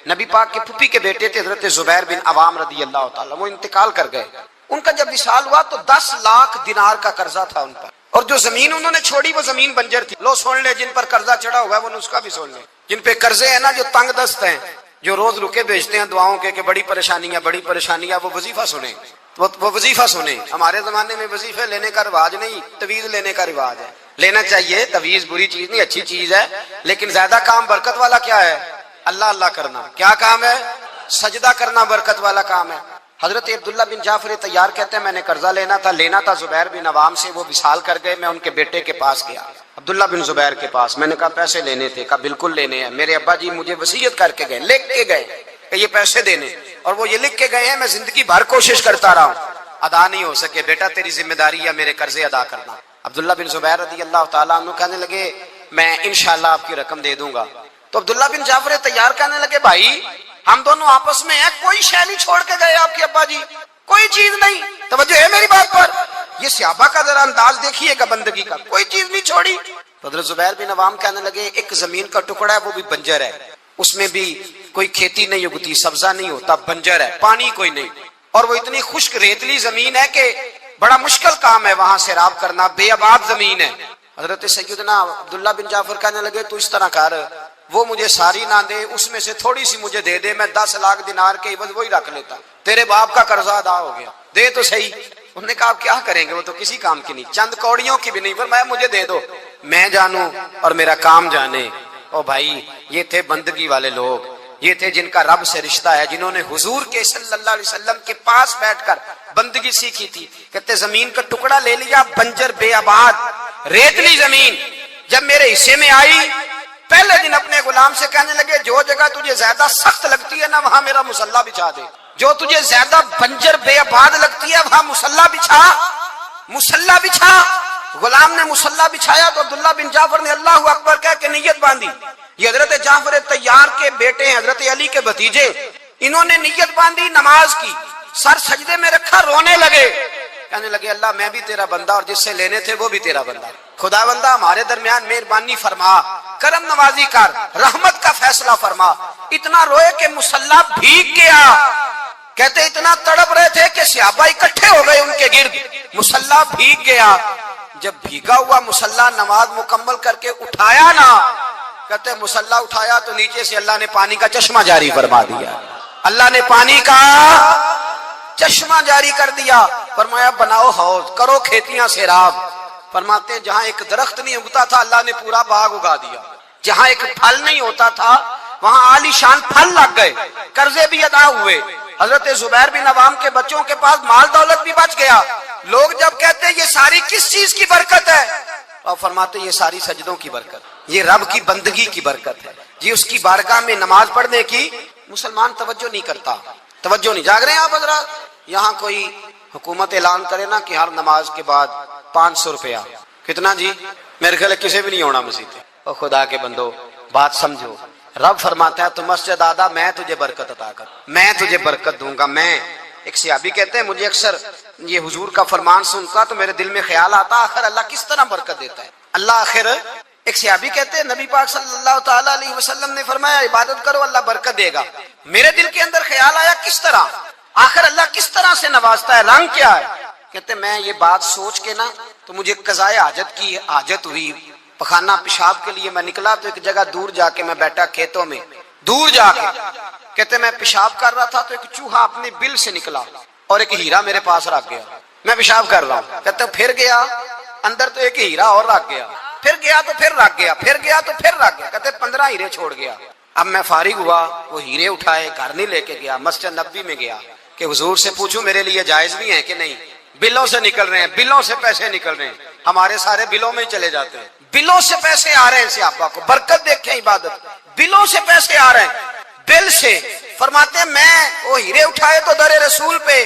نبی پاک کے پھپھی کے بیٹے تھے حضرت زبیر بن عوام رضی اللہ تعالیٰ، وہ انتقال کر گئے. ان کا جب وصال ہوا تو 10 لاکھ دینار کا قرضہ تھا ان پر، اور جو زمین انہوں نے چھوڑی وہ زمین بنجر تھی. لو سن لے، جن پر قرضہ چڑھا ہوا ہے وہ نسخہ بھی سن لے. جن پہ قرضے ہیں نا، جو تنگ دست ہیں، جو روز رکے بھیجتے ہیں دعاؤں کے کہ بڑی پریشانیاں بڑی پریشانیاں، وہ وظیفہ سنیں، وہ وظیفہ سنیں. ہمارے زمانے میں وظیفے لینے کا رواج نہیں، تویز لینے کا رواج ہے. لینا چاہیے، تویز بری چیز نہیں، اچھی چیز ہے، لیکن زیادہ کام برکت والا کیا ہے؟ اللہ اللہ کرنا. کیا کام ہے؟ سجدہ کرنا برکت والا کام ہے. حضرت عبداللہ بن جعفر طیار کہتے ہیں میں نے قرضہ لینا تھا زبیر بن عوام سے. وہ وصال کر گئے. میں ان کے بیٹے کے پاس گیا، عبداللہ بن زبیر کے پاس. میں نے کہا پیسے لینے تھے. کہا بالکل لینے ہیں. میرے ابا جی مجھے وصیت کر کے گئے، لکھ کے گئے کہ یہ پیسے دینے، اور وہ یہ لکھ کے گئے ہیں میں زندگی بھر کوشش کرتا رہا ہوں، ادا نہیں ہو سکے. بیٹا تیری ذمہ داری ہے میرے قرضے ادا کرنا. عبداللہ بن زبیر رضی اللہ تعالیٰ عنہ کہنے لگے میں انشاءاللہ آپ کی رقم دے دوں گا. تو عبداللہ بن جعفر طیار کہنے لگے بھائی ہم دونوں آپس میں ہیں، کوئی شے نہیں چھوڑ کے گئے آپ کے ابا جی، کوئی چیز نہیں. توجہ ہے میری بات پر؟ یہ صحابہ کا ذرا انداز دیکھیے گا بندگی کا، کوئی چیز نہیں چھوڑی. حضرت زبیر بن عوام کہنے لگے ایک زمین کا ٹکڑا ہے وہ بھی بنجر ہے، اس میں بھی کوئی کھیتی نہیں اگتی، سبزہ نہیں ہوتا، بنجر ہے، پانی کوئی نہیں، اور وہ اتنی خشک ریتلی زمین ہے کہ بڑا مشکل کام ہے وہاں سیراب کرنا، بے آباد زمین ہے. حضرت سیدنا عبداللہ بن جعفر کہنے لگے تو اس طرح کر، وہ مجھے ساری نہ دے، اس میں سے تھوڑی سی مجھے دے دے، میں 10 لاکھ دینار کے عوض وہی رکھ لیتا، تیرے باپ کا قرضہ ادا ہو گیا، دے تو صحیح. انہوں نے کہا آپ کیا کریں گے، وہ تو کسی کام کی نہیں، چند کوڑیوں کی بھی نہیں، پر میں مجھے دے دو، میں جانوں اور میرا کام جانے. او بھائی یہ تھے بندگی والے لوگ، یہ تھے جن کا رب سے رشتہ ہے، جنہوں نے حضور کے صلی اللہ علیہ وسلم کے پاس بیٹھ کر بندگی سیکھی تھی. کہتے زمین کا ٹکڑا لے لیا، بنجر بے آباد ریتلی زمین. جب میرے حصے میں آئی پہلے دن اپنے غلام سے کہنے لگے جو جگہ تجھے زیادہ سخت لگتی ہے نا وہاں میرا مصلی بچھا دے، جو تجھے زیادہ بنجر بے آباد لگتی ہے وہاں مصلی بچھا، مصلی بچھا. غلام نے مصلی بچھایا تو عبداللہ بن جعفر نے اللہ اکبر کہہ کے نیت باندھی. یہ حضرت جعفر طیار کے بیٹے ہیں، حضرت علی کے بھتیجے. انہوں نے نیت باندھی نماز کی، سر سجدے میں رکھا، رونے لگے، کہنے لگے اللہ میں بھی تیرا بندہ اور جس سے لینے تھے وہ بھی تیرا بندہ، خدا بندہ ہمارے درمیان مہربانی فرما، کرم نوازی کر، رحمت کا فیصلہ فرما. اتنا روئے کہ مصلی بھیگ گیا. کہتے اتنا تڑپ رہے تھے کہ صحابہ اکٹھے ہو گئے ان کے گرد، مصلی بھیگ گیا. جب بھیگا ہوا مصلی نماز مکمل کر کے اٹھایا نا، کہتے مصلی اٹھایا تو نیچے سے اللہ نے پانی کا چشمہ جاری فرما دیا، اللہ نے پانی کا چشمہ جاری کر دیا. فرمایا بناؤ حوض، کرو کھیتیاں سیراب. فرماتے ہیں جہاں ایک درخت نہیں اگتا تھا اللہ نے پورا باغ اگا دیا، جہاں ایک پھل نہیں ہوتا تھا وہاں عالی شان پھل لگ گئے، قرضے بھی ادا ہوئے. حضرت زبیر بن عوام کے بچوں کے پاس مال دولت بھی بچ گیا. لوگ جب کہتے ہیں یہ ساری کس چیز کی برکت ہے، اور فرماتے یہ ساری سجدوں کی برکت، یہ رب کی بندگی کی برکت ہے جی. اس کی بارگاہ میں نماز پڑھنے کی مسلمان توجہ نہیں کرتا، توجہ نہیں. جاگ رہے ہیں آپ حضرات؟ یہاں کوئی حکومت اعلان کرے نا کہ ہر نماز کے بعد 500 روپیہ، کتنا جی؟ میرے خیال کسی بھی نہیں ہونا مسجد. اور خدا کے بندو بات سمجھو، رب فرماتا ہے تو مسجد آدھا میں تجھے برکت عطا کر، میں تجھے برکت دوں گا. میں ایک صحابی کہتے ہیں مجھے اکثر یہ حضور کا فرمان سنتا تو میرے دل میں خیال آتا آخر اللہ کس طرح برکت دیتا ہے اللہ آخر. ایک صحابی کہتے ہیں نبی پاک صلی اللہ تعالی علیہ وسلم نے فرمایا عبادت کرو اللہ برکت دے گا. میرے دل کے اندر خیال آیا کس طرح، آخر اللہ کس طرح سے نوازتا ہے، رنگ کیا ہے. کہتے میں یہ بات سوچ کے نا تو مجھے قضائے حاجت کی حاجت ہوئی، پخانہ پیشاب کے لیے میں نکلا تو ایک جگہ دور جا کے میں بیٹھا کھیتوں میں، دور جا کے. کہتے میں پیشاب کر رہا تھا تو ایک چوہا اپنے بل سے نکلا اور ایک ہیرا میرے پاس رکھ گیا. میں پیشاب کر رہا ہوں، کہتے پھر گیا اندر تو ایک ہیرا اور رکھ گیا، پھر گیا تو پھر رکھ گیا، پھر گیا تو پھر رکھ گیا. کہتے 15 ہیرے چھوڑ گیا. اب میں فارغ ہوا، وہ ہیرے اٹھائے گھر نہیں لے کے گیا، مسجد نبوی میں گیا کہ حضور سے پوچھوں میرے لیے جائز بھی ہیں کہ نہیں. بلوں سے نکل رہے ہیں، بلوں سے پیسے نکل رہے ہیں، ہمارے سارے بلوں میں چلے جاتے ہیں، بلوں سے پیسے آ رہے ہیں. صحابہ کو برکت دیکھیں عبادت، بلوں سے پیسے آ رہے ہیں، بل سے. فرماتے ہیں میں وہ ہیرے اٹھائے تو در رسول پہ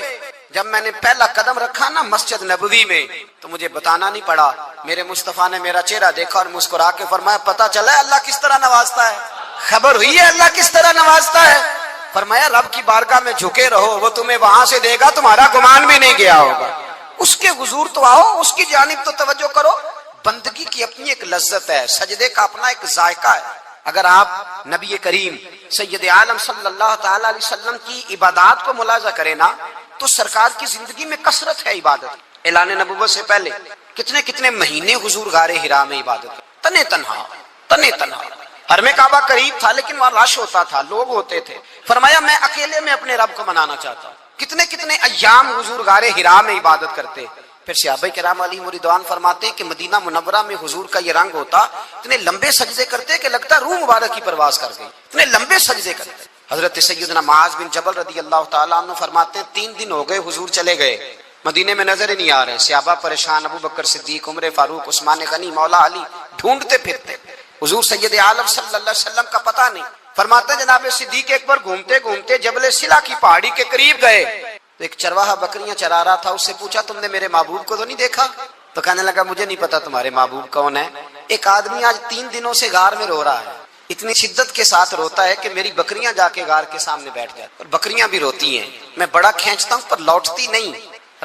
جب میں نے پہلا قدم رکھا نا مسجد نبوی میں تو مجھے بتانا نہیں پڑا، میرے مصطفیٰ نے میرا چہرہ دیکھا اور مسکرا کے فرمایا پتہ چلا ہے اللہ کس طرح نوازتا ہے، خبر ہوئی ہے اللہ کس طرح نوازتا ہے. فرمایا رب کی بارگاہ میں جھکے رہو، وہ تمہیں وہاں سے دے گا تمہارا گمان بھی نہیں گیا ہوگا. اس کے حضور تو آؤ، اس کی جانب تو توجہ کرو. بندگی کی اپنی ایک لذت ہے، سجدے کا اپنا ایک ذائقہ ہے. اگر آپ نبی کریم سید عالم صلی اللہ تعالی علیہ وسلم کی عبادات کو ملاحظہ کرے نا تو سرکار کی زندگی میں کثرت ہے عبادت۔ اعلان نبوت سے پہلے کتنے کتنے مہینے حضور غار حرا میں عبادت، تنے تنہا حرم کعبہ قریب تھا لیکن وہاں رش ہوتا تھا، لوگ ہوتے تھے۔ فرمایا میں اکیلے میں اپنے رب کو منانا چاہتا ہوں۔ کتنے کتنے ایام حضور غار حرا میں عبادت کرتے۔ پھر صحابہ کرام علیہم رضوان فرماتے ہیں کہ مدینہ منورہ میں حضور کا یہ رنگ ہوتا، اتنے لمبے سجدے کرتے کہ لگتا روح مبارک کی پرواز کر گئی، اتنے لمبے سجدے کرتے۔ حضرت سیدنا معاذ بن جبل رضی اللہ تعالیٰ عنہ فرماتے ہیں 3 دن ہو گئے حضور چلے گئے، مدینے میں نظر ہی نہیں آ رہے۔ صحابہ پریشان، ابو بکر صدیق، عمر فاروق، عثمان غنی، مولا علی ڈھونڈتے پھرتے، حضور سید عالم صلی اللہ علیہ وسلم کا پتہ نہیں۔ فرماتے ہیں جناب صدیق ایک بار گھومتے گھومتے جبل سلا کی پہاڑی کے قریب گئے تو ایک چرواہا بکریاں چرا رہا تھا، اس سے پوچھا تم نے میرے محبوب کو تو نہیں دیکھا؟ تو کہنے لگا مجھے نہیں پتا تمہارے محبوب کون ہے۔ ایک آدمی آج 3 دنوں سے غار میں رو رہا ہے، اتنی شدت کے ساتھ روتا ہے کہ میری بکریاں جا کے غار کے سامنے بیٹھ جاتی، اور بکریاں بھی روتی ہیں، میں بڑا کھینچتا ہوں پر لوٹتی نہیں،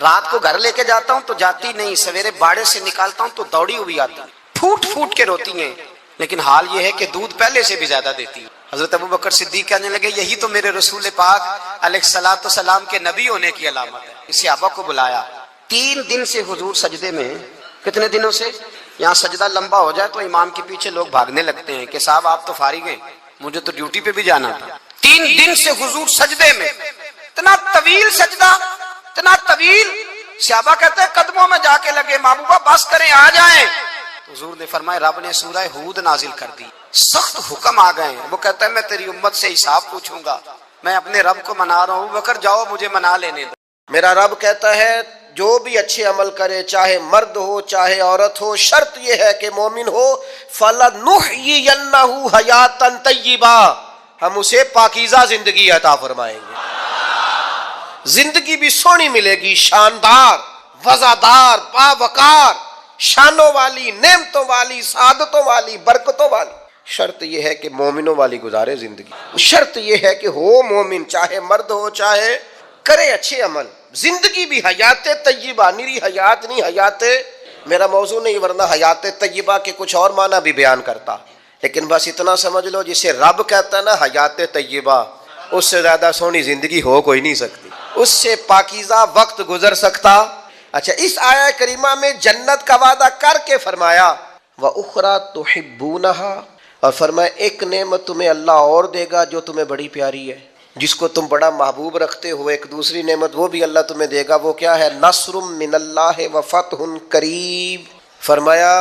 رات کو گھر لے کے جاتا ہوں تو جاتی نہیں، سویرے باڑے سے نکالتا ہوں تو دوڑی ہوئی آتی، پھوٹ پھوٹ کے روتی ہیں، لیکن حال یہ ہے کہ دودھ پہلے سے بھی زیادہ دیتی ہے۔ حضرت ابو بکر صدیق کہنے لگے یہی تو میرے رسول پاک علیہ الصلوۃ والسلام کے نبی ہونے کی علامت ہے۔ اس صحابہ کو بلایا، 3 دن سے حضور سجدے میں، کتنے دنوں سے؟ یہاں سجدہ لمبا ہو جائے تو امام کے پیچھے لوگ بھاگنے لگتے ہیں کہ صاحب آپ تو فارغ ہیں، مجھے تو ڈیوٹی پہ بھی جانا تھا۔ 3 دن سے حضور سجدے میں، اتنا طویل سجدہ، اتنا طویل۔ صحابہ کہتے ہیں قدموں میں جا کے لگے، محبوبہ بس کریں آ جائیں۔ حضور نے فرمایا رب نے سورہ ہود نازل کر دی، سخت حکم آ گئے ہیں۔ وہ کہتا ہے میں تیری امت سے حساب پوچھوں گا، میں اپنے رب کو منا رہا ہوں، بکر جاؤ مجھے منا لینے دو۔ میرا رب کہتا ہے جو بھی اچھے عمل کرے، چاہے مرد ہو چاہے عورت ہو، شرط یہ ہے کہ مومن ہو، فَلَنُحْيِيَنَّهُ حَيَاتًا طَيِّبَةً، ہم اسے پاکیزہ زندگی عطا فرمائیں گے، زندگی بھی سونی ملے گی، شاندار، وزادار، باوقار، شانوں والی، نعمتوں والی، سعادتوں والی، برکتوں والی۔ شرط یہ ہے کہ مومنوں والی گزارے زندگی، شرط یہ ہے کہ ہو مومن، چاہے مرد ہو چاہے کرے اچھے عمل، زندگی بھی حیات طیبہ، نیری حیات نہیں، حیات میرا موضوع نہیں، ورنہ حیات طیبہ کے کچھ اور معنی بھی بیان کرتا، لیکن بس اتنا سمجھ لو جسے رب کہتا ہے نا حیات طیبہ، اس سے زیادہ سونی زندگی ہو کوئی نہیں سکتی، اس سے پاکیزہ وقت گزر سکتا۔ اچھا، اس آیہ کریمہ میں جنت کا وعدہ کر کے فرمایا وَأُخْرَى تُحِبُّونَهَا، اور فرمایا ایک نعمت تمہیں اللہ اور دے گا جو تمہیں بڑی پیاری ہے، جس کو تم بڑا محبوب رکھتے ہو، ایک دوسری نعمت وہ بھی اللہ تمہیں دے گا۔ وہ کیا ہے؟ نصر من اللہ وفتح قریب، فرمایا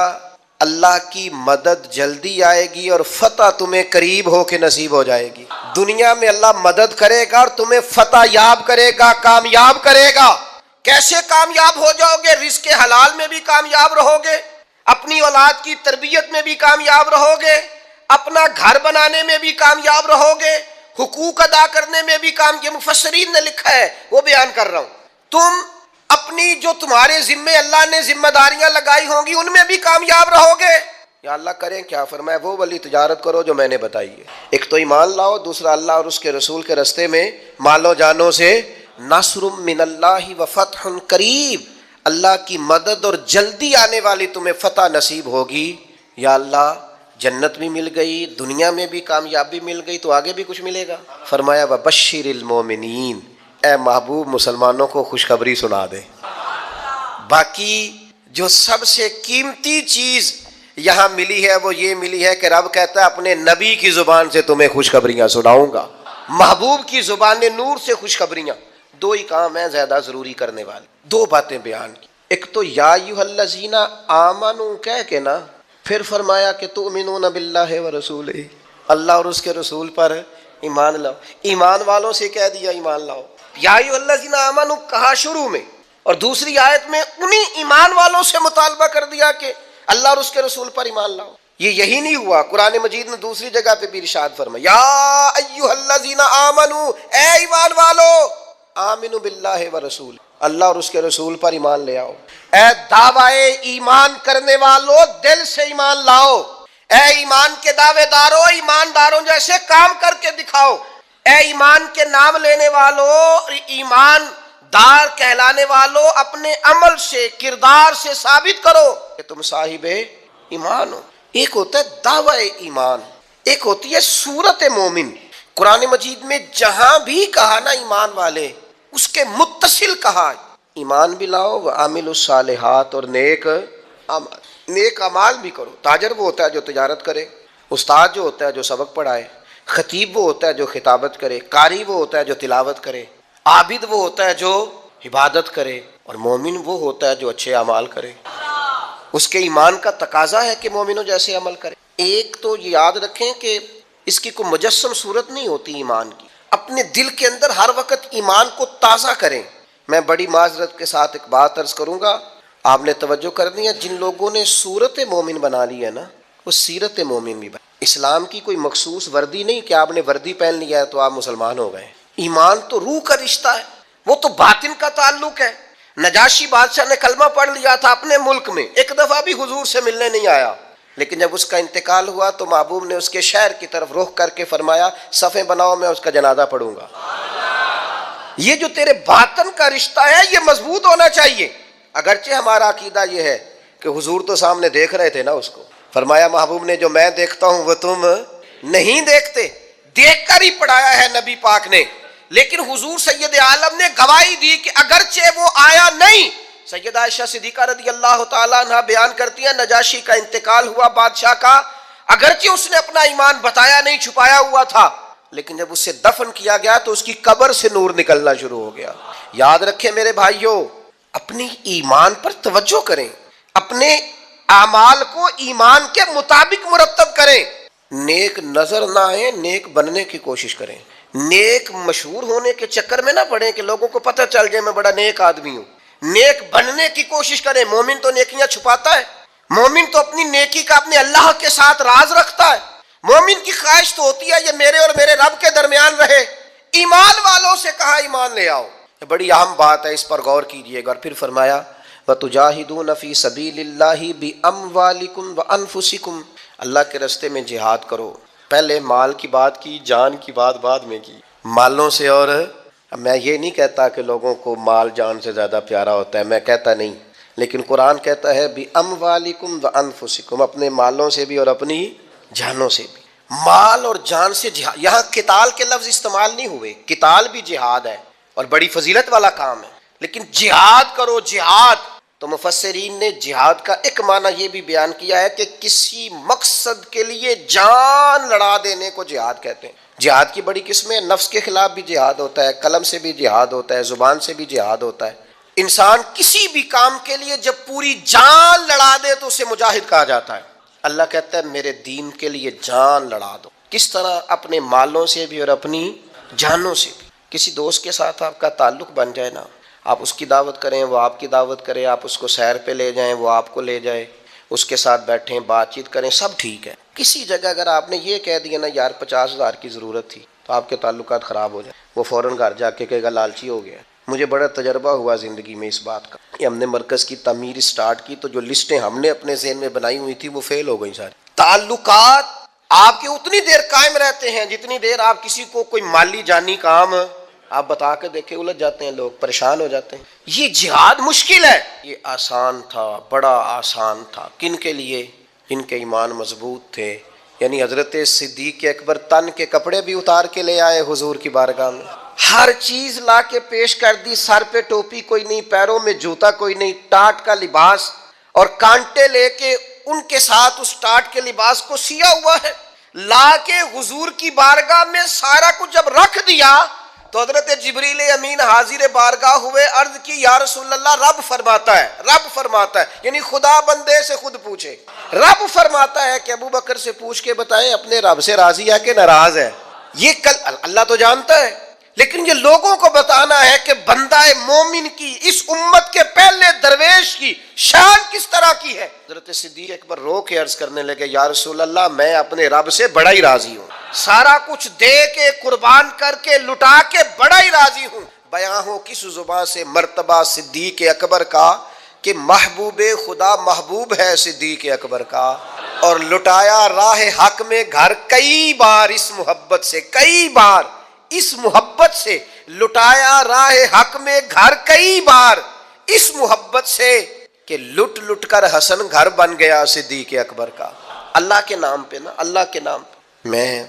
اللہ کی مدد جلدی آئے گی اور فتح تمہیں قریب ہو کے نصیب ہو جائے گی۔ دنیا میں اللہ مدد کرے گا اور تمہیں فتح یاب کرے گا، کامیاب کرے گا۔ کیسے کامیاب ہو جاؤ گے؟ رزق حلال میں بھی کامیاب رہو گے، اپنی اولاد کی تربیت میں بھی کامیاب رہو گے، اپنا گھر بنانے میں بھی کامیاب رہو گے، حقوق ادا کرنے میں بھی یہ مفسرین نے لکھا ہے، وہ بیان کر رہا ہوں۔ تم اپنی جو تمہارے ذمے اللہ نے ذمہ داریاں لگائی ہوں گی ان میں بھی کامیاب رہو گے۔ یا اللہ کریں کیا؟ فرمایا وہ والی تجارت کرو جو میں نے بتائی ہے، ایک تو ایمان لاؤ، دوسرا اللہ اور اس کے رسول کے رستے میں مالو جانوں سے نصر من اللہ وفتح قریب، اللہ کی مدد اور جلدی آنے والی تمہیں فتح نصیب ہوگی۔ یا اللہ جنت بھی مل گئی، دنیا میں بھی کامیابی مل گئی، تو آگے بھی کچھ ملے گا۔ فرمایا وبشر المومنین، اے محبوب مسلمانوں کو خوشخبری سنا دے۔ باقی جو سب سے قیمتی چیز یہاں ملی ہے وہ یہ ملی ہے کہ رب کہتا ہے اپنے نبی کی زبان سے تمہیں خوشخبریاں سناؤں گا، محبوب کی زبان نور سے خوشخبریاں۔ 2 ہی کام ہیں زیادہ ضروری کرنے والے، 2 باتیں بیان کی۔ ایک تو یا ایھا الذین آمنوا کہہ کے نا، پھر فرمایا کہ تؤمنون باللہ ورسولہ، اللہ اور اس کے رسول پر ایمان لاؤ۔ ایمان والوں سے کہہ دیا ایمان لاؤ، یا ایھا الذین آمنوا کہا شروع میں، اور دوسری آیت میں انہی ایمان والوں سے مطالبہ کر دیا کہ اللہ اور اس کے رسول پر ایمان لاؤ۔ یہی نہیں ہوا، قرآن مجید نے دوسری جگہ پہ بھی ارشاد فرمایا یا ایھا الذین آمنوا، اے ایمان والو، آمنوا باللہ ورسول، اللہ اور اس کے رسول پر ایمان لے آؤ۔ اے دعوی ایمان کرنے والو، دل سے ایمان لاؤ۔ اے ایمان کے دعوے داروں، ایمانداروں جیسے کام کر کے دکھاؤ۔ اے ایمان کے نام لینے والو، ایمان دار کہلانے والو، اپنے عمل سے، کردار سے ثابت کرو کہ تم صاحب ایمان ہو۔ ایک ہوتا ہے دعوی ایمان، ایک ہوتی ہے صورت مومن قرآن مجید میں جہاں بھی کہا نا ایمان والے، اس کے متصل کہا ایمان بھی لاؤ وعاملوا الصالحات، اور نیک اعمال بھی کرو۔ تاجر وہ ہوتا ہے جو تجارت کرے، استاد جو ہوتا ہے جو سبق پڑھائے، خطیب وہ ہوتا ہے جو خطابت کرے، قاری وہ ہوتا ہے جو تلاوت کرے، عابد وہ ہوتا ہے جو عبادت کرے، اور مومن وہ ہوتا ہے جو اچھے اعمال کرے۔ اس کے ایمان کا تقاضا ہے کہ مومنوں جیسے عمل کرے۔ ایک تو یہ یاد رکھیں کہ اس کی کوئی مجسم صورت نہیں ہوتی ایمان کی، اپنے دل کے اندر ہر وقت ایمان کو تازہ کریں۔ میں بڑی معذرت کے ساتھ ایک بات عرض کروں گا، آپ نے توجہ کرنی ہے، جن لوگوں نے صورت مومن بنا لی ہے نا، وہ سیرت مومن بھی بنا۔ اسلام کی کوئی مخصوص وردی نہیں کہ آپ نے وردی پہن لیا ہے تو آپ مسلمان ہو گئے۔ ایمان تو روح کا رشتہ ہے، وہ تو باطن کا تعلق ہے۔ نجاشی بادشاہ نے کلمہ پڑھ لیا تھا اپنے ملک میں، ایک دفعہ بھی حضور سے ملنے نہیں آیا، لیکن جب اس کا انتقال ہوا تو محبوب نے اس کے شہر کی طرف رخ کر کے فرمایا صفیں بناؤ، میں اس کا جنازہ پڑھوں گا۔ یہ جو تیرے باطن کا رشتہ ہے یہ مضبوط ہونا چاہیے۔ اگرچہ ہمارا عقیدہ یہ ہے کہ حضور تو سامنے دیکھ رہے تھے نا اس کو، فرمایا محبوب نے جو میں دیکھتا ہوں وہ تم نہیں دیکھتے، دیکھ کر ہی پڑھایا ہے نبی پاک نے، لیکن حضور سید عالم نے گواہی دی کہ اگرچہ وہ آیا نہیں۔ سیدہ عائشہ صدیقہ رضی اللہ تعالیٰ عنہ بیان کرتی ہیں نجاشی کا انتقال ہوا بادشاہ کا، اگرچہ اس نے اپنا ایمان بتایا نہیں، چھپایا ہوا تھا، لیکن جب اسے دفن کیا گیا تو اس کی قبر سے نور نکلنا شروع ہو گیا۔ یاد رکھیں میرے بھائیوں، اپنی ایمان پر توجہ کریں، اپنے اعمال کو ایمان کے مطابق مرتب کریں، نیک نظر نہ آئے، نیک بننے کی کوشش کریں، نیک مشہور ہونے کے چکر میں نہ پڑیں کہ لوگوں کو پتہ چل جائے میں بڑا نیک آدمی ہوں۔ نیک بننے کی کوشش کریں۔ مومن تو نیکیاں چھپاتا ہے، مومن تو اپنی نیکی کا اپنے اللہ کے ساتھ راز رکھتا ہے، مومن کی خواہش تو ہوتی ہے یہ میرے اور میرے رب کے درمیان رہے۔ ایمان والوں سے کہا ایمان لے آؤ، یہ بڑی اہم بات ہے، اس پر غور کیجئے گا۔ اور پھر فرمایا وَتُجَاهِدُونَ فِي سَبِيلِ اللَّهِ بِأَمْوَالِكُمْ وَأَنفُسِكُمْ، اللہ کے راستے میں جہاد کرو۔ پہلے مال کی بات کی، جان کی بات بعد میں کی، مالوں سے۔ اور میں یہ نہیں کہتا کہ لوگوں کو مال جان سے زیادہ پیارا ہوتا ہے، میں کہتا نہیں، لیکن قرآن کہتا ہے بِأَمْوَالِكُمْ وَأَنفُسِكُمْ، اپنے مالوں سے بھی اور اپنی جانوں سے بھی۔ مال اور جان سے جہاد، یہاں قتال کے لفظ استعمال نہیں ہوئے، قتال بھی جہاد ہے اور بڑی فضیلت والا کام ہے، لیکن جہاد کرو جہاد۔ تو مفسرین نے جہاد کا ایک معنی یہ بھی بیان کیا ہے کہ کسی مقصد کے لیے جان لڑا دینے کو جہاد کہتے ہیں۔ جہاد کی بڑی قسمیں، نفس کے خلاف بھی جہاد ہوتا ہے، قلم سے بھی جہاد ہوتا ہے، زبان سے بھی جہاد ہوتا ہے۔ انسان کسی بھی کام کے لیے جب پوری جان لڑا دے تو اسے مجاہد کہا جاتا ہے۔ اللہ کہتا ہے میرے دین کے لیے جان لڑا دو۔ کس طرح؟ اپنے مالوں سے بھی اور اپنی جانوں سے بھی۔ کسی دوست کے ساتھ آپ کا تعلق بن جائے نا، آپ اس کی دعوت کریں، وہ آپ کی دعوت کرے، آپ اس کو سیر پہ لے جائیں، وہ آپ کو لے جائے، اس کے ساتھ بیٹھیں، بات چیت کریں، سب ٹھیک ہے۔ کسی جگہ اگر آپ نے یہ کہہ دیا نا یار 50,000 کی ضرورت تھی، تو آپ کے تعلقات خراب ہو جائیں، وہ فوراً گھر جا کے کہے گا لالچی ہو گیا۔ مجھے بڑا تجربہ ہوا زندگی میں اس بات کا۔ ہم نے مرکز کی تعمیر سٹارٹ کی تو جو لسٹیں ہم نے اپنے ذہن میں بنائی ہوئی تھی وہ فیل ہو گئی ساری۔ تعلقات آپ کے اتنی دیر قائم رہتے ہیں جتنی دیر آپ کسی کو کوئی مالی جانی کام آپ بتا کے دیکھیں، الجھ جاتے ہیں لوگ، پریشان ہو جاتے ہیں۔ یہ جہاد مشکل ہے، یہ آسان تھا، بڑا آسان تھا۔ کن کے لیے؟ جن کے ایمان مضبوط تھے، یعنی حضرت صدیق اکبر تن کے کپڑے بھی اتار کے لے آئے حضور کی بارگاہ میں، ہر چیز لا کے پیش کر دی، سر پہ ٹوپی کوئی نہیں، پیروں میں جوتا کوئی نہیں، ٹاٹ کا لباس، اور کانٹے لے کے ان کے ساتھ اس ٹاٹ کے لباس کو سیا ہوا ہے، لا کے حضور کی بارگاہ میں سارا کچھ جب رکھ دیا تو حضرت جبریل امین حاضر بارگاہ ہوئے، عرض کی یا رسول اللہ رب فرماتا ہے، رب فرماتا ہے، یعنی خدا بندے سے خود پوچھے، رب فرماتا ہے کہ ابو بکر سے پوچھ کے بتائیں اپنے رب سے راضی ہے کہ ناراض ہے۔ یہ کل اللہ تو جانتا ہے، لیکن یہ لوگوں کو بتانا ہے کہ بندہ مومن کی، اس امت کے پہلے درویش کی شان کس طرح کی ہے۔ حضرت صدیق اکبر رو کے عرض کرنے لگے یا رسول اللہ میں اپنے رب سے بڑا ہی راضی ہوں، سارا کچھ دے کے قربان کر کے لٹا کے بڑا ہی راضی ہوں۔ بیان ہو کس زبان سے مرتبہ صدیق اکبر کا کہ محبوب خدا محبوب ہے صدیق اکبر کا، اور لٹایا راہ حق میں گھر کئی بار، اس محبت سے کئی بار، اس محبت سے لٹایا راہ حق میں گھر کئی بار، اس محبت سے کہ لٹ لٹ کر حسن گھر بن گیا صدیق اکبر کا۔ اللہ کے نام پہ نا، اللہ کے نام پہ۔ میں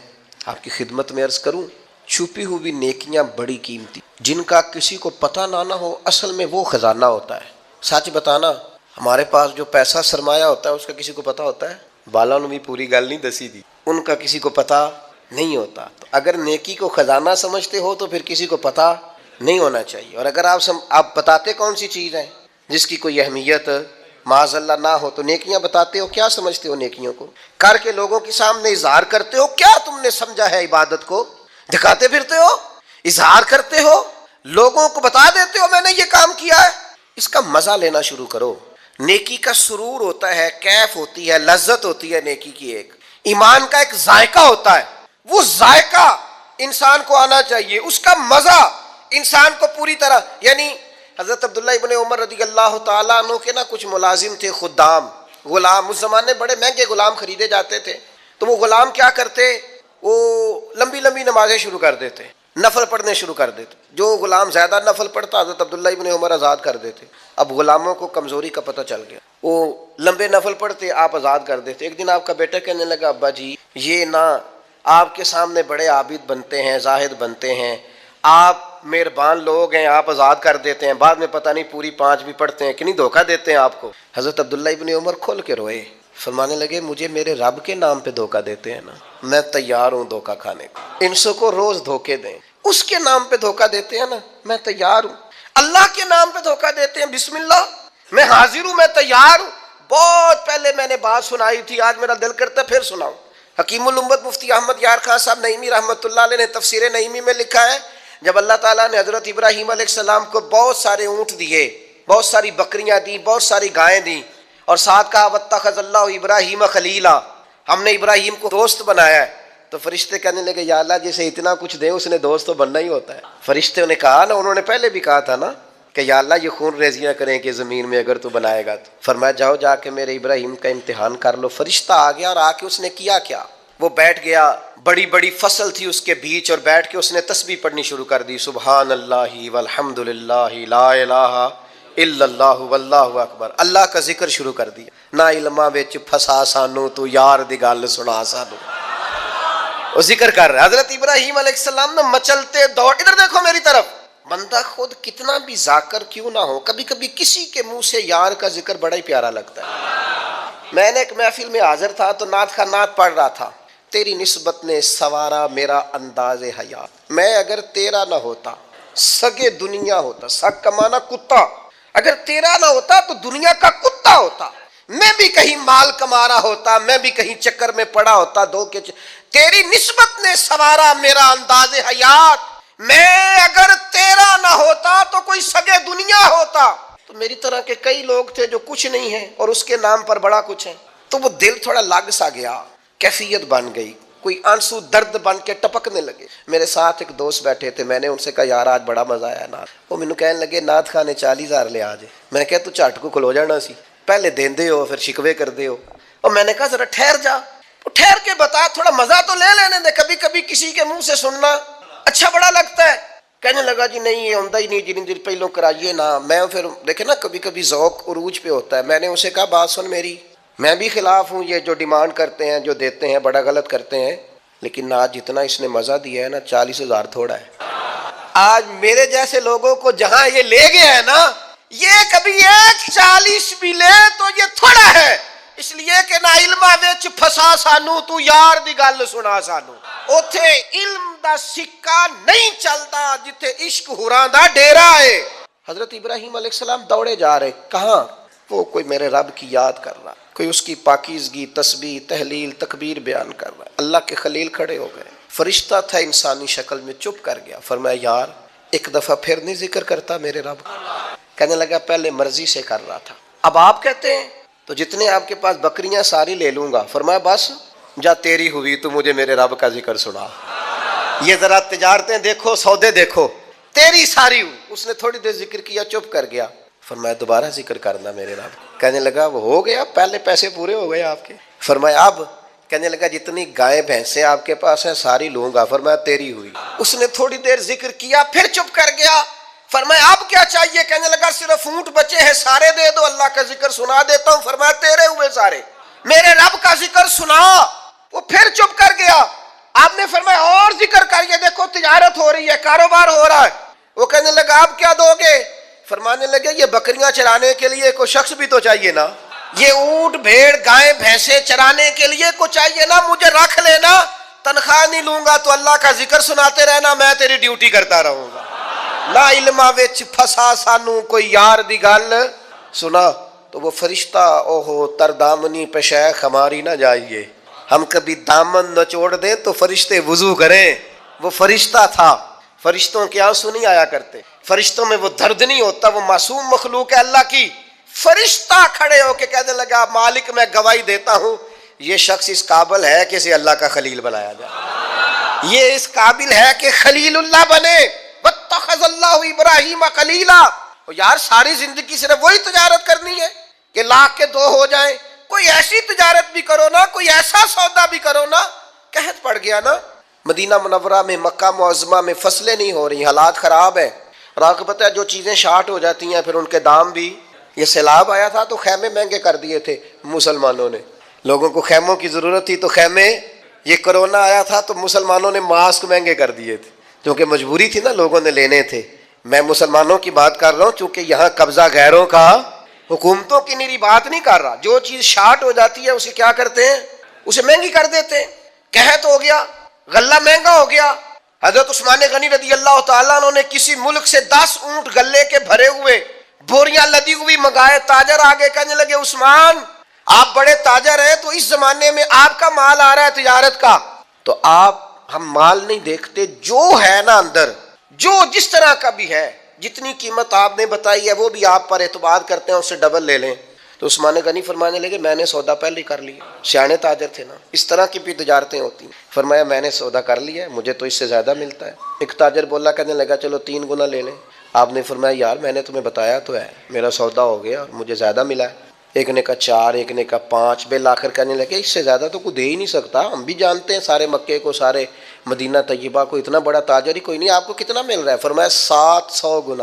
آپ کی خدمت میں عرض کروں، چھپی ہوئی نیکیاں بڑی قیمتی، جن کا کسی کو پتہ نہ ہو، اصل میں وہ خزانہ ہوتا ہے۔ سچ بتانا، ہمارے پاس جو پیسہ سرمایہ ہوتا ہے اس کا کسی کو پتہ ہوتا ہے؟ بالا نے بھی پوری گل نہیں دسی دی، ان کا کسی کو پتہ نہیں ہوتا۔ تو اگر نیکی کو خزانہ سمجھتے ہو تو پھر کسی کو پتہ نہیں ہونا چاہیے، اور اگر آپ بتاتے کون سی چیز ہے جس کی کوئی اہمیت معاذ اللہ نہ ہو، تو نیکیاں بتاتے ہو، کیا سمجھتے ہو نیکیوں کو؟ کر کے لوگوں کے سامنے اظہار کرتے ہو، کیا تم نے سمجھا ہے عبادت کو؟ دکھاتے پھرتے ہو، اظہار کرتے ہو، لوگوں کو بتا دیتے ہو میں نے یہ کام کیا ہے۔ اس کا مزہ لینا شروع کرو۔ نیکی کا سرور ہوتا ہے، کیف ہوتی ہے، لذت ہوتی ہے نیکی کی، ایک ایمان کا ایک ذائقہ ہوتا ہے، وہ ذائقہ انسان کو آنا چاہیے، اس کا مزہ انسان کو پوری طرح، یعنی حضرت عبداللہ ابن عمر رضی اللہ تعالیٰ عنہ کے نا کچھ ملازم تھے، خدام، غلام، اس زمانے بڑے مہنگے غلام خریدے جاتے تھے، تو وہ غلام کیا کرتے، وہ لمبی لمبی نمازیں شروع کر دیتے، نفل پڑھنے شروع کر دیتے۔ جو غلام زیادہ نفل پڑھتا حضرت عبداللہ ابن عمر آزاد کر دیتے۔ اب غلاموں کو کمزوری کا پتہ چل گیا، وہ لمبے نفل پڑھتے، آپ آزاد کر دیتے۔ ایک دن آپ کا بیٹا کہنے لگا، ابا جی یہ نہ آپ کے سامنے بڑے عابد بنتے ہیں، زاہد بنتے ہیں، آپ مہربان لوگ ہیں، آپ آزاد کر دیتے ہیں، بعد میں پتہ نہیں پوری 5 بھی پڑھتے ہیں کہ نہیں، دھوکہ دیتے ہیں آپ کو۔ حضرت عبداللہ ابن عمر کھل کے روئے، فرمانے لگے مجھے میرے رب کے نام پہ دھوکہ دیتے ہیں نا، میں تیار ہوں دھوکہ کھانے کو، ان سو کو روز دھوکے دیں، اس کے نام پہ دھوکہ دیتے ہیں نا، میں تیار ہوں۔ اللہ کے نام پہ دھوکہ دیتے ہیں، بسم اللہ، میں حاضر ہوں، میں تیار ہوں۔ بہت پہلے میں نے بات سنائی تھی، آج میرا دل کرتا ہے پھر سناؤں۔ حکیم الامت مفتی احمد یار خان صاحب نعیمی رحمۃ اللہ علیہ نے تفسیر نعیمی میں لکھا ہے، جب اللہ تعالیٰ نے حضرت ابراہیم علیہ السلام کو بہت سارے اونٹ دیے، بہت ساری بکریاں دیں، بہت ساری گائیں دیں، اور ساتھ کہا واتخذ اللہ ابراہیم خلیلا، ہم نے ابراہیم کو دوست بنایا ہے، تو فرشتے کہنے لگے یا اللہ جسے اتنا کچھ دے اس نے دوست تو بننا ہی ہوتا ہے۔ فرشتے نے کہا نا، انہوں نے پہلے بھی کہا تھا نا کہ یا اللہ یہ خون ریزیاں کریں کہ زمین میں اگر تو بنائے گا تو۔ فرمایا جاؤ جا کے میرے ابراہیم کا امتحان کر لو۔ فرشتہ آ گیا، اور آ کے اس نے کیا کیا، وہ بیٹھ گیا، بڑی بڑی فصل تھی اس کے بیچ، اور بیٹھ کے اس نے تسبیح پڑھنی شروع کر دی، سبحان اللہ والحمد للہ لا الہ الا اللہ واللہ اکبر، اللہ کا ذکر شروع کر دیا۔ نہ علماں وچ پھسا سانو تو یار دی گل سنا سانو، وہ ذکر کر رہا ہے۔ حضرت ابراہیم علیہ السلام نے مچلتے دوڑ، ادھر دیکھو میری طرف، بندہ خود کتنا بھی ذاکر کیوں نہ ہو، کبھی کبھی کسی کے منہ سے یار کا ذکر بڑا ہی پیارا لگتا ہے۔ میں نے ایک محفل میں حاضر تھا تو نعت خواہ نعت پڑھ رہا تھا، تیری نسبت نے سوارا میرا انداز حیات، میں اگر تیرا نہ ہوتا سگے دنیا ہوتا، سگ کا معنی کتا، اگر تیرا نہ ہوتا تو دنیا کا کتا ہوتا، میں بھی کہیں مال کما رہا ہوتا، میں بھی کہیں چکر میں پڑا ہوتا، تیری نسبت نے سوارا میرا انداز حیات، میں اگر تیرا نہ ہوتا تو کوئی سگے دنیا ہوتا۔ تو میری طرح کے کئی لوگ تھے جو کچھ نہیں ہیں اور اس کے نام پر بڑا کچھ ہے، تو وہ دل تھوڑا لگ سا گیا، کیفیت بن گئی، کوئی آنسو درد بن کے ٹپکنے لگے۔ میرے ساتھ ایک دوست بیٹھے تھے، میں نے ان سے کہا یار آج بڑا مزہ آیا نعت، وہ مینوں کہنے لگے نعت خواہ نے 40,000 لے آ جائے۔ میں نے کہا تو جھٹ کو کھلو جانا سی، پہلے دیندے ہو پھر شکوے کردے ہو، اور میں نے کہا ذرا ٹھہر جا، ٹھہر کے بتا، تھوڑا مزہ تو لے لینے دے، کبھی کبھی کسی کے منہ سے سننا اچھا بڑا لگتا ہے۔ کہنے لگا جی نہیں یہ ہوتا ہی نہیں، جن دن پہلوں کرائیے نا۔ میں پھر دیکھیں نا کبھی کبھی ذوق عروج پہ ہوتا ہے، میں نے اسے کہا بات سن میری، میں بھی خلاف ہوں یہ جو ڈیمانڈ کرتے ہیں، جو دیتے ہیں، بڑا غلط کرتے ہیں، لیکن آج جتنا اس نے مزہ دیا ہے نا 40,000 تھوڑا ہے۔ آج میرے جیسے لوگوں کو جہاں یہ لے گیا ہے نا، یہ کبھی 1.40 بھی لے تو یہ تھوڑا ہے، اس لیے کہ نہ علماں وچ پھسا سانو تو یار دی گل سنا سانو، اوتھے علم دا سکہ نہیں چلدا جتھے عشق ہوراں دا ڈیرا ہے۔ حضرت ابراہیم علیہ السلام دوڑے جا رہے، کہاں؟ وہ کوئی میرے رب کی یاد کر رہا، کوئی اس کی پاکیزگی، تسبیح، تحلیل، تکبیر بیان کر رہا ہے۔ اللہ کے خلیل کھڑے ہو گئے، فرشتہ تھا انسانی شکل میں، چپ کر گیا، فرمایا یار ایک دفعہ پھر نہیں ذکر کرتا میرے رب؟ کہنے لگا پہلے مرضی سے کر رہا تھا، اب آپ کہتے ہیں تو جتنے آپ کے پاس بکریاں ساری لے لوں گا۔ فرمایا بس جا تیری ہوئی تو مجھے میرے رب کا ذکر سنا، یہ ذرا تجارتیں دیکھو، سودے دیکھو، تیری ساری ہوں۔ اس نے تھوڑی دیر ذکر کیا، چپ کر گیا، فرمایا دوبارہ ذکر کرنا میرے رب۔ کہنے لگا وہ ہو گیا، پہلے پیسے پورے ہو گئے آپ کے۔ فرمایا اب؟ کہنے لگا جتنی گائیں بھینسیں آپ کے پاس ہیں ساری لوں گا۔ فرمایا تیری ہوئی۔ اس نے تھوڑی دیر ذکر کیا، پھر چپ کر گیا۔ فرمایا اب کیا چاہیے؟ کہنے لگا صرف اونٹ بچے ہیں، سارے دے دو، اللہ کا ذکر سنا دیتا ہوں۔ فرمایا تیرے ہوئے سارے، میرے رب کا ذکر سنا۔ وہ پھر چپ کر گیا۔ آپ نے فرمایا اور ذکر کر, یہ دیکھو تجارت ہو رہی ہے, کاروبار ہو رہا ہے. وہ کہنے لگا آپ کیا دو گے؟ فرمانے لگے یہ بکریاں چرانے کے لیے کوئی شخص بھی تو چاہیے نا, یہ اونٹ بھیڑ گائے بھینسیں چرانے کے لیے کو چاہیے نا, مجھے رکھ لینا, تنخواہ نہیں لوں گا تو اللہ کا ذکر سناتے رہنا, میں تیری ڈیوٹی کرتا رہوں گا. لا علما وچ پھسا سانو کوئی یار دی گل سنا تو وہ فرشتہ اوہو تر دامنی پہ شیخ ہماری نہ جائیے, ہم کبھی دامن نچوڑ دیں تو فرشتے وضو کریں. وہ فرشتہ تھا, فرشتوں کے آنسو نہیں آیا کرتے, فرشتوں میں وہ درد نہیں ہوتا, وہ معصوم مخلوق ہے اللہ کی. فرشتہ کھڑے ہو کے کہنے لگا مالک میں گواہی دیتا ہوں یہ شخص اس قابل ہے کہ اسے اللہ کا خلیل بنایا جائے, یہ اس قابل ہے کہ خلیل اللہ بنے. واتخذ اللہ ابراہیم خلیلا. یار ساری زندگی صرف وہی تجارت کرنی ہے کہ لاکھ کے 2 ہو جائیں, کوئی ایسی تجارت بھی کرو نا, کوئی ایسا سودا بھی کرو نا. قحط پڑ گیا نا مدینہ منورہ میں, مکہ معظمہ میں فصلیں نہیں ہو رہی, حالات خراب ہیں. اور آپ کو پتہ ہے جو چیزیں شارٹ ہو جاتی ہیں پھر ان کے دام بھی, یہ سیلاب آیا تھا تو خیمے مہنگے کر دیے تھے مسلمانوں نے, لوگوں کو خیموں کی ضرورت تھی تو خیمے, یہ کرونا آیا تھا تو مسلمانوں نے ماسک مہنگے کر دیے تھے کیونکہ مجبوری تھی نا, لوگوں نے لینے تھے. میں مسلمانوں کی بات کر رہا ہوں چونکہ یہاں قبضہ غیروں کا, حکومتوں کی میری بات نہیں کر رہا. جو چیز شارٹ ہو جاتی ہے اسے کیا کرتے ہیں, اسے مہنگی کر دیتے ہیں. قحط ہو گیا, غلہ مہنگا ہو گیا. حضرت عثمان غنی رضی اللہ تعالیٰ عنہ نے کسی ملک سے 10 اونٹ غلے کے بھرے ہوئے بوریاں لدی ہوئی منگائے. تاجر آگے کہنے لگے عثمان آپ بڑے تاجر ہیں تو اس زمانے میں آپ کا مال آ رہا ہے تجارت کا, تو آپ ہم مال نہیں دیکھتے, جو ہے نا اندر, جو جس طرح کا بھی ہے, جتنی قیمت آپ نے بتائی ہے وہ بھی آپ پر اعتبار کرتے ہیں, اس سے ڈبل لے لیں. تو عثمان غنی فرمانے لگے میں نے سودا پہلے ہی کر لیا, سیانے تاجر تھے نا, اس طرح کی بھی تجارتیں ہوتی ہیں. فرمایا میں نے سودا کر لیا ہے, مجھے تو اس سے زیادہ ملتا ہے. ایک تاجر بولا, کہنے لگا چلو 3 گنا لے لیں. آپ نے فرمایا یار میں نے تمہیں بتایا تو ہے, میرا سودا ہو گیا اور مجھے زیادہ ملا ہے. ایک نے کہا 4, ایک نے کہا 5, بالآخر کہنے لگے اس سے زیادہ تو کوئی دے ہی نہیں سکتا, ہم بھی جانتے ہیں سارے مکے کو, سارے مدینہ طیبہ کو, اتنا بڑا تاجر ہی کوئی نہیں, آپ کو کتنا مل رہا ہے؟ فرمایا 700 گنا.